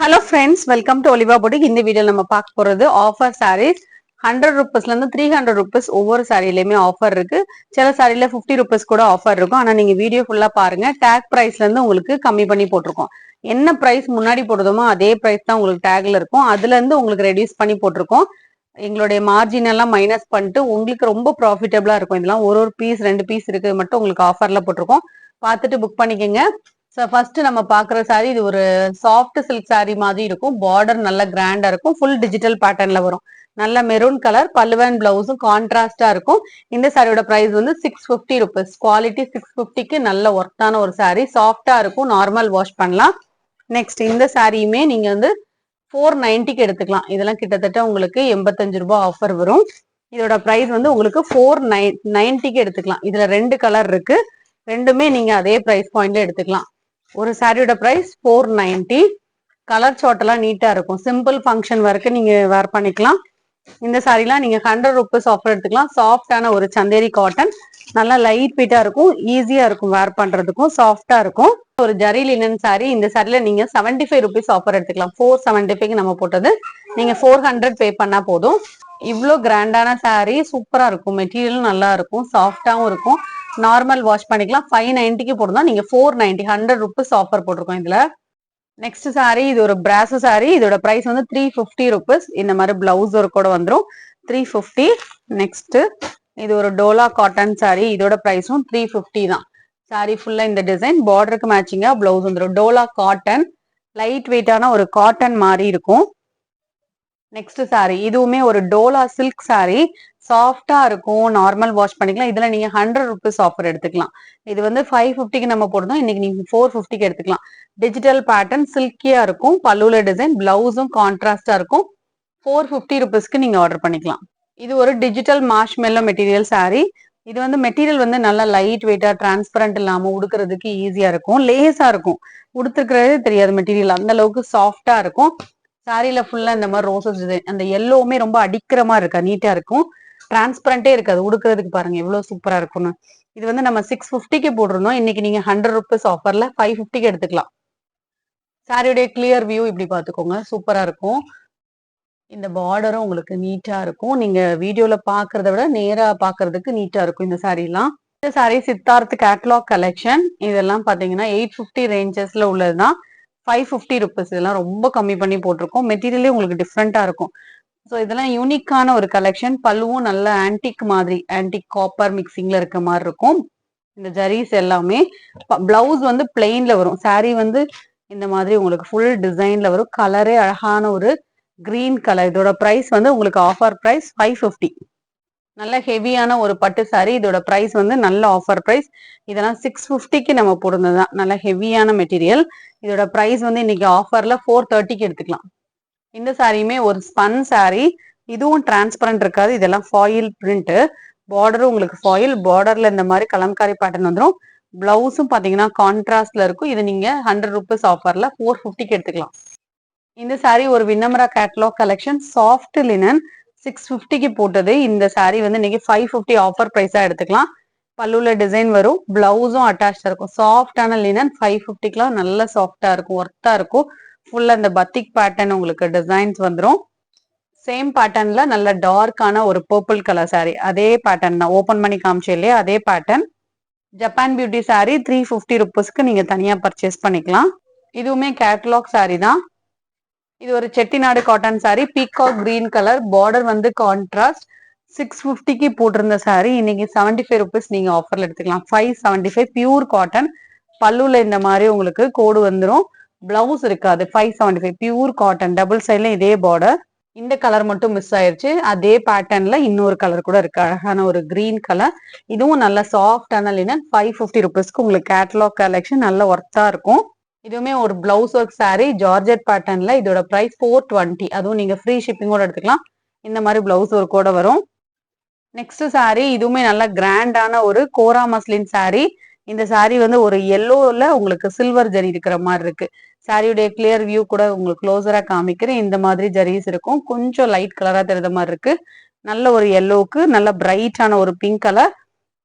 Hello friends, welcome to Oliva Boutique. இந்த வீடியோல நம்ம பார்க்க போறது ஆஃபர் sarees. 100 rupeesல இருந்து 300 rupees ஒவ்வொரு சாரிலயுமே ஆஃபர் இருக்கு. சில சாரில 50 rupees கூட ஆஃபர் இருக்கும். ஆனா நீங்க வீடியோ ஃபுல்லா பாருங்க. டேக் பிரைஸ்ல இருந்து உங்களுக்கு கம்மி பண்ணி போட்டிருக்கோம். என்ன பிரைஸ் முன்னாடி போடுறோமோ அதே பிரைஸ் தான் உங்களுக்கு டேக்ல இருக்கும். அதுல இருந்து உங்களுக்கு ரெடியூஸ் பண்ணி போட்டிருக்கோம். எங்களுடைய மார்ஜின் எல்லாம் மைனஸ் பண்ணிட்டு உங்களுக்கு ரொம்ப ப்ராஃபிட்டபிளா இருக்கும். இதெல்லாம் ஒரு பீஸ் 2 பீஸ் இருக்கு மட்டும் உங்களுக்கு ஆஃபர்ல போட்டிருக்கோம். பார்த்துட்டு புக் பண்ணிக்கங்க. ஃபர்ஸ்ட் நம்ம பாக்குற சாரி இது ஒரு சாஃப்ட் சில்க் சாரி மாதிரி இருக்கும். பார்டர் நல்ல கிராண்டா இருக்கும். ஃபுல் டிஜிட்டல் பேட்டர்ன்ல வரும். நல்ல மெரூன் கலர் பல்லுவன் பிளவுஸும் கான்ட்ராஸ்டா இருக்கும். இந்த சாரியோட பிரைஸ் வந்து 650 ருபீஸ். குவாலிட்டி 650க்கு நல்ல ஒர்த்தான ஒரு சாரி. சாஃப்டா இருக்கும். நார்மல் வாஷ் பண்ணலாம். நெக்ஸ்ட் இந்த சாரியுமே நீங்க வந்து 490க்கு எடுத்துக்கலாம். இதெல்லாம் கிட்டத்தட்ட உங்களுக்கு 85 ரூபாய் ஆஃபர் வரும். இதோட பிரைஸ் வந்து உங்களுக்கு 490க்கு எடுத்துக்கலாம். இதுல 2 கலர் இருக்கு. ரெண்டுமே நீங்க அதே பிரைஸ் பாயிண்ட்ல எடுத்துக்கலாம். ஒரு சாரியோட பிரைஸ் 490. கலர் சார்ட் எல்லாம் நீட்டா இருக்கும். சிம்பிள் ஃபங்க்ஷன் வரைக்கும் நீங்க வேர் பண்ணிக்கலாம். இந்த சாரிலாம் நீங்க 100 ருபீஸ் ஆஃபர் எடுத்துக்கலாம். சாஃப்டான ஒரு சந்தேரி காட்டன், நல்லா லைட் வெயிட்டா இருக்கும். ஈஸியா இருக்கும் வேர் பண்றதுக்கும், சாஃப்டா இருக்கும். ஒரு ஜரி லினன் சாரி. இந்த சாரில நீங்க 75 ருபீஸ் ஆஃபர் எடுத்துக்கலாம். 475க்கு நம்ம போட்டது. நீங்க 400 பே பண்ணா போதும். இவ்வளோ கிராண்டான சாரி சூப்பரா இருக்கும். மெட்டீரியலும் நல்லா இருக்கும். சாஃப்டாவும் இருக்கும். நார்மல் வாஷ் பண்ணிக்கலாம். 590க்கு போடுறோம். நீங்க 490 100 ருபீஸ் ஆஃபர் போட்டிருக்கோம் இதுல. நெக்ஸ்ட் சாரி இது ஒரு பிராசோ சாரி. இதோட பிரைஸ் வந்து 350 ருபீஸ். இந்த மாதிரி பிளவுஸ் ஒரு கூட வந்துடும். 350. நெக்ஸ்ட் இது ஒரு டோலா காட்டன் சாரி. இதோட பிரைஸும் 350 தான். சாரி ஃபுல்லா இந்த டிசைன் பார்டருக்கு மேட்சிங்கா பிளவுஸ் வந்துடும். டோலா காட்டன் லைட் வெயிட்டான ஒரு காட்டன் மாதிரி இருக்கும். நெக்ஸ்ட் சாரி இதுவுமே ஒரு டோலா சில்க் சாரி. சாஃப்டா இருக்கும். நார்மல் வாஷ் பண்ணிக்கலாம். இதுல நீங்க 100 ருபீஸ் ஆஃபர் எடுத்துக்கலாம். இது வந்து 550க்கு நம்ம போடுறோம். இன்னைக்கு நீங்க 450க்கு எடுத்துக்கலாம். டிஜிட்டல் பேட்டர்ன் சில்கியா இருக்கும். பல்லுல டிசைன் பிளவுஸும் கான்ட்ராஸ்டா இருக்கும். 450 ருபீஸ்க்கு நீங்க ஆர்டர் பண்ணிக்கலாம். இது ஒரு டிஜிட்டல் மார்ஷ்மெல்லோ மெட்டீரியல் சாரி. இது வந்து மெட்டீரியல் வந்து நல்லா லைட் வெயிட்டா டிரான்ஸ்பரண்ட் இல்லாம உடுக்கிறதுக்கு ஈஸியா இருக்கும். லேசா இருக்கும். உடுத்துக்கிறதே தெரியாது மெட்டீரியல். அந்த அளவுக்கு சாஃப்டா இருக்கும். சாரில ஃபுல்லா இந்த மாதிரி ரோசஸ் டிசைன். அந்த எல்லோவுமே ரொம்ப அடிக்கிற மாதிரி இருக்கா. நீட்டா இருக்கும். டிரான்ஸ்பரண்டே இருக்காது. உடுக்கிறதுக்கு பாருங்க எவ்வளவு சூப்பரா இருக்கும்னு. இது வந்து நம்ம 650க்கு போட்டிருந்தோம். இன்னைக்கு நீங்க 100 ருபீஸ் ஆஃபர்ல 550க்கு எடுத்துக்கலாம். சாரியுடைய கிளியர் வியூ இப்படி பாத்துக்கோங்க. சூப்பரா இருக்கும். இந்த பார்டரும் உங்களுக்கு நீட்டா இருக்கும். நீங்க வீடியோல பாக்குறத விட நேரா பாக்குறதுக்கு நீட்டா இருக்கும் இந்த சாரி எல்லாம். இந்த சாரி சித்தார்த் கேட்லாக் கலெக்ஷன். இதெல்லாம் பாத்தீங்கன்னா 850 ரேஞ்சஸ்ல உள்ளதுதான். 550 ருபீஸ். இதெல்லாம் ரொம்ப கம்மி பண்ணி போட்டிருக்கோம். மெட்டீரியலே உங்களுக்கு டிஃப்ரெண்டா இருக்கும். ஸோ இதெல்லாம் யூனிக்கான ஒரு கலெக்ஷன். பல்லுவும் நல்ல ஆன்டிக் மாதிரி, ஆன்டிக் காப்பர் மிக்சிங்ல இருக்க மாதிரி இருக்கும். இந்த ஜரீஸ் எல்லாமே. பிளவுஸ் வந்து பிளெயின்ல வரும். சாரி வந்து இந்த மாதிரி உங்களுக்கு ஃபுல் டிசைன்ல வரும். கலரே அழகான ஒரு கிரீன் கலர். இதோட பிரைஸ் வந்து உங்களுக்கு ஆஃபர் பிரைஸ் 550. நல்ல ஹெவியான ஒரு பட்டு சாரி. இதோட பிரைஸ் வந்து நல்ல ஆஃபர் பிரைஸ். இதெல்லாம் 650க்கு நம்ம போடுறதுதான். நல்ல ஹெவியான மெட்டீரியல். இதோட பிரைஸ் வந்து இன்னைக்கு ஆஃபர்ல 430க்கு எடுத்துக்கலாம். இந்த சாரியுமே ஒரு ஸ்பன் சாரி. இதுவும் டிரான்ஸ்பரண்ட் இருக்காது. இதெல்லாம் ஃபாயில் பிரிண்ட். பார்டரும் உங்களுக்கு ஃபாயில். பார்டர்ல இந்த மாதிரி கலம்காரி பேட்டர்ன் வந்துடும். பிளவுஸும் பாத்தீங்கன்னா கான்ட்ராஸ்ட்ல இருக்கும். இது நீங்க 100 ருபீஸ் ஆஃபர்ல 450க்கு எடுத்துக்கலாம். இந்த சாரி ஒரு வின்னமரா கேட்லாக் கலெக்ஷன். சாஃப்ட் லினன் 650க்கு போட்டது. இந்த சாரி வந்து இன்னைக்கு 550 ஆஃபர் பிரைஸா எடுத்துக்கலாம். பல்லுல டிசைன் வரும். பிளவுஸும் அட்டாச் இருக்கும். சாஃப்டான லினன் 550க்குலாம் நல்ல சாஃப்டா இருக்கும். ஒர்த்தா இருக்கும். ஃபுல்லா இந்த பத்திக் பேட்டர்ன் உங்களுக்கு டிசைன்ஸ் வந்துடும். சேம் பேட்டர்ன்ல நல்ல டார்க்கான ஒரு பர்பிள் கலர் சாரி. அதே பேட்டர்ன் தான். ஓபன் பண்ணி காமிச்சேன் இல்லையா, அதே பேட்டர்ன். ஜப்பான் பியூட்டி சாரி 350 ருபீஸ்க்கு நீங்க தனியா பர்ச்சேஸ் பண்ணிக்கலாம். இதுவுமே கேட்லாக் சாரி தான். இது ஒரு Chettinad cotton sorry. Peacock green colour. Border வந்து கான்ட்ராஸ்ட். 650க்கு போட்டிருந்த சாரி இன்னைக்கு 75 ருபீஸ் நீங்க ஆஃபர்ல எடுத்துக்கலாம். 575 பியூர் காட்டன். பல்லுல இந்த மாதிரி உங்களுக்கு கோடு வந்துடும். பிளவுஸ் இருக்காது. 575 பியூர் காட்டன். டபுள் சைட்ல இதே பார்டர். இந்த கலர் மட்டும் மிஸ் ஆயிருச்சு. அதே பேட்டர்ன்ல இன்னொரு கலர் கூட இருக்கு. அழகான ஒரு கிரீன் கலர். இதுவும் நல்ல சாஃப்டான லினன். 550 ருபீஸ்க்கு உங்களுக்கு கேட்லாக் கலெக்ஷன் நல்ல ஒர்த்தா இருக்கும். இதுவுமே ஒரு பிளவுஸ் ஒர்க் சாரி. ஜார்ஜெட் பேட்டர்ன்ல. இதோட பிரைஸ் 420. அதுவும் நீங்க ஃப்ரீ ஷிப்பிங்கோட எடுத்துக்கலாம். இந்த மாதிரி பிளவுஸ் ஒர்க்கோட வரும். நெக்ஸ்ட் சாரி இதுவுமே நல்ல கிராண்டான ஒரு கோரா மஸ்லின் சாரி. இந்த சாரி வந்து ஒரு எல்லோல உங்களுக்கு சில்வர் ஜரி இருக்கிற மாதிரி இருக்கு. சாரியுடைய கிளியர் வியூ கூட உங்களுக்கு க்ளோஸரா காமிக்கிறேன். இந்த மாதிரி ஜரீஸ் இருக்கும். கொஞ்சம் லைட் கலரா தெரியுற மாதிரி இருக்கு. நல்ல ஒரு எல்லோவுக்கு நல்ல பிரைட்டான ஒரு பிங்க் கலர்.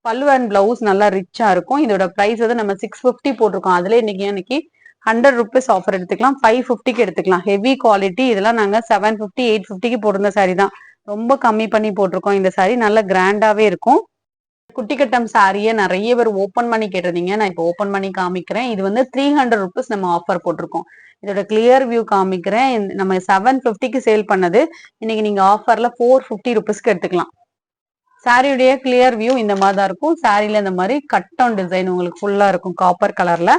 பல்லு அண்ட் பிளவுஸ் நல்லா ரிச்சா இருக்கும். இதோட பிரைஸ் வந்து நம்ம 650 போட்டிருக்கோம். அதுல இன்னைக்கு 100 rupees ஆஃபர் எடுத்துக்கலாம். 550க்கு எடுத்துக்கலாம். Heavy quality. இதெல்லாம் நாங்க 750 850க்கு போட்டிருந்த saree தான். ரொம்ப கம்மி பண்ணி போட்டிருக்கோம். இந்த saree நல்ல கிராண்டாவே இருக்கும். குட்டி கட்டம் சாரியை நிறைய பேர் ஓபன் பண்ணி கேட்டிருந்தீங்க. நான் இப்போ ஓபன் பண்ணி காமிக்கிறேன். இது வந்து 300 rupees நம்ம ஆஃபர் போட்டிருக்கோம். இதோட கிளியர் வியூ காமிக்கிறேன். நம்ம 750க்கு சேல் பண்ணது இன்னைக்கு நீங்க ஆஃபர்ல 450 rupeesக்கு எடுத்துக்கலாம். சாரியுடைய கிளியர் வியூ இந்த மாதிரி தான் இருக்கும். சாரியில இந்த மாதிரி கட்டம் டிசைன் உங்களுக்கு ஃபுல்லா இருக்கும் காப்பர் கலர்ல.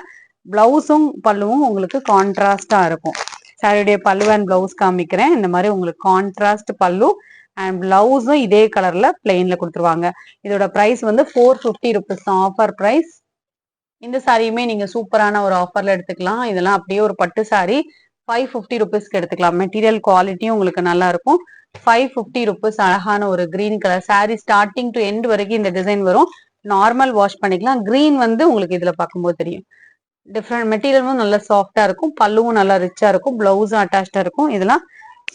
பிளவுஸும் பல்லுவும் உங்களுக்கு கான்ட்ராஸ்டா இருக்கும். சாரியுடைய பல்லு அண்ட் பிளவுஸ் காமிக்கிறேன். இந்த மாதிரி உங்களுக்கு கான்ட்ராஸ்ட் பல்லு அண்ட் பிளவுஸும் இதே கலர்ல பிளெயின்ல கொடுத்துருவாங்க. இதோட பிரைஸ் வந்து 450 rupees தான் ஆஃபர் பிரைஸ். இந்த சாரியுமே நீங்க சூப்பரான ஒரு ஆஃபர்ல எடுத்துக்கலாம். இதெல்லாம் அப்படியே ஒரு பட்டு சாரி 550 rupeesக்கு எடுத்துக்கலாம். மெட்டீரியல் குவாலிட்டியும் உங்களுக்கு நல்லா இருக்கும். 550 rupees அழகான ஒரு green colour sorry. Starting to end வரைக்கும் இந்த டிசைன் வரும். நார்மல் வாஷ் பண்ணிக்கலாம். கிரீன் வந்து உங்களுக்கு இதுல பார்க்கும்போது தெரியும். டிஃப்ரெண்ட் மெட்டீரியலும் நல்லா சாஃப்டா இருக்கும். பல்லுவும் நல்லா ரிச்சா இருக்கும். பிளவுஸும் அட்டாச்சா இருக்கும். இதெல்லாம்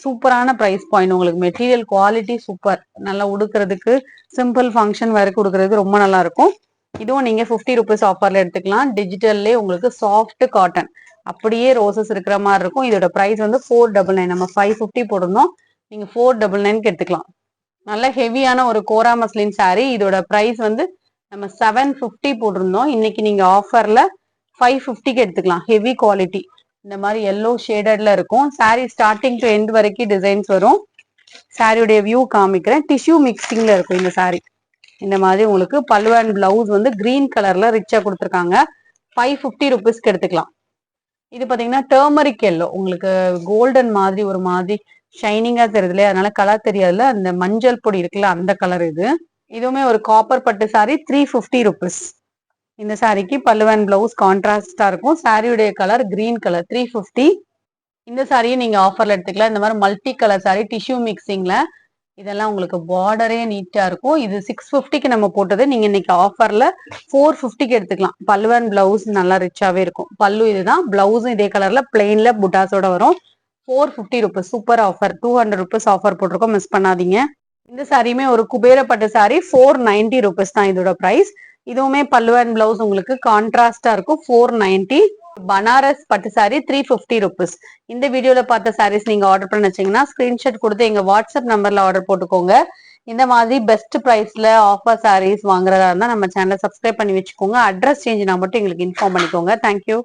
சூப்பரான பிரைஸ் பாயிண்ட். உங்களுக்கு மெட்டீரியல் குவாலிட்டி சூப்பர். நல்லா உடுக்கிறதுக்கு சிம்பிள் ஃபங்க்ஷன் வரைக்கும் உடுக்கிறதுக்கு ரொம்ப நல்லா இருக்கும். இதுவும் நீங்க 50 rupees ஆஃபர்ல எடுத்துக்கலாம். டிஜிட்டல்லே உங்களுக்கு சாஃப்ட் காட்டன் அப்படியே ரோசஸ் இருக்கிற மாதிரி இருக்கும். இதோட பிரைஸ் வந்து 499. நம்ம 550 போட்டிருந்தோம். நீங்க 499க்கு எடுத்துக்கலாம். நல்ல ஹெவியான ஒரு கோரா மஸ்லின் சாரி. இதோட பிரைஸ் வந்து நம்ம 750 போட்டிருந்தோம். இன்னைக்கு நீங்க ஆஃபர்ல 550க்கு எடுத்துக்கலாம். Heavy quality. இந்த மாதிரி எல்லோ ஷேடட்ல இருக்கும். சாரி ஸ்டார்டிங் டு எண்ட் வரைக்கும் டிசைன்ஸ் வரும். சாரியுடைய வியூ காமிக்கிறேன். டிஷ்யூ மிக்சிங்ல இருக்கும் இந்த சாரி. இந்த மாதிரி உங்களுக்கு பல்லு அண்ட் பிளவுஸ் வந்து கிரீன் கலர்ல ரிச்சா கொடுத்துருக்காங்க. 550 rupeesக்கு எடுத்துக்கலாம். இது பாத்தீங்கன்னா டர்மரிக் எல்லோ. உங்களுக்கு கோல்டன் மாதிரி ஒரு மாதிரி ஷைனிங்கா தெரியுது இல்லையா, அதனால கலர் தெரியாதுல. அந்த மஞ்சள் பொடி இருக்குல்ல அந்த கலர் இது. இதுவுமே ஒரு காப்பர் பட்டு சாரி 350 rupees. இந்த சாரிக்கு பல்லு அண்ட் பிளவுஸ் கான்ட்ராஸ்டா இருக்கும். சாரியுடைய கலர் கிரீன் கலர் 350. இந்த சாரியை நீங்க ஆஃபர்ல எடுத்துக்கலாம். இந்த மாதிரி மல்டி கலர் சாரி டிஷ்யூ மிக்சிங்ல. இதெல்லாம் உங்களுக்கு பார்டரே நீட்டா இருக்கும். இது 650க்கு நம்ம போட்டது. நீங்க இன்னைக்கு ஆஃபர்ல 450க்கு எடுத்துக்கலாம். பல்லு அண்ட் பிளவுஸ் நல்லா ரிச்சாவே இருக்கும். பல்லு இதுதான். பிளவுஸும் இதே கலர்ல பிளெயின்ல புட்டாஸோட வரும். 450 rupees super offer. 200 rupees offer போட்டிருக்கோம். மிஸ் பண்ணாதீங்க. இந்த சாரியுமே ஒரு குபேர பட்டு சாரி 490 rupees தான் இதோட பிரைஸ். இதுவுமே பல்லு அண்ட் பிளவுஸ் உங்களுக்கு கான்ட்ராஸ்டா இருக்கும். 490. பனாரஸ் பட்டு சாரி 350 rupees. இந்த வீடியோல பார்த்த சாரீஸ் நீங்க ஆர்டர் பண்ண வச்சீங்கன்னா ஸ்கிரீன்ஷாட் கொடுத்து எங்க வாட்ஸ்அப் நம்பர்ல ஆர்டர் போட்டுக்கோங்க. இந்த மாதிரி பெஸ்ட் பிரைஸ்ல ஆஃபர் சாரீஸ் வாங்குறதா இருந்தா நம்ம சேனலை சப்ஸ்கிரைப் பண்ணி வச்சுக்கோங்க. அட்ரஸ் சேஞ்ச்னா மட்டும் எங்களுக்கு இன்ஃபார்ம் பண்ணிக்கோங்க. தேங்க்யூ.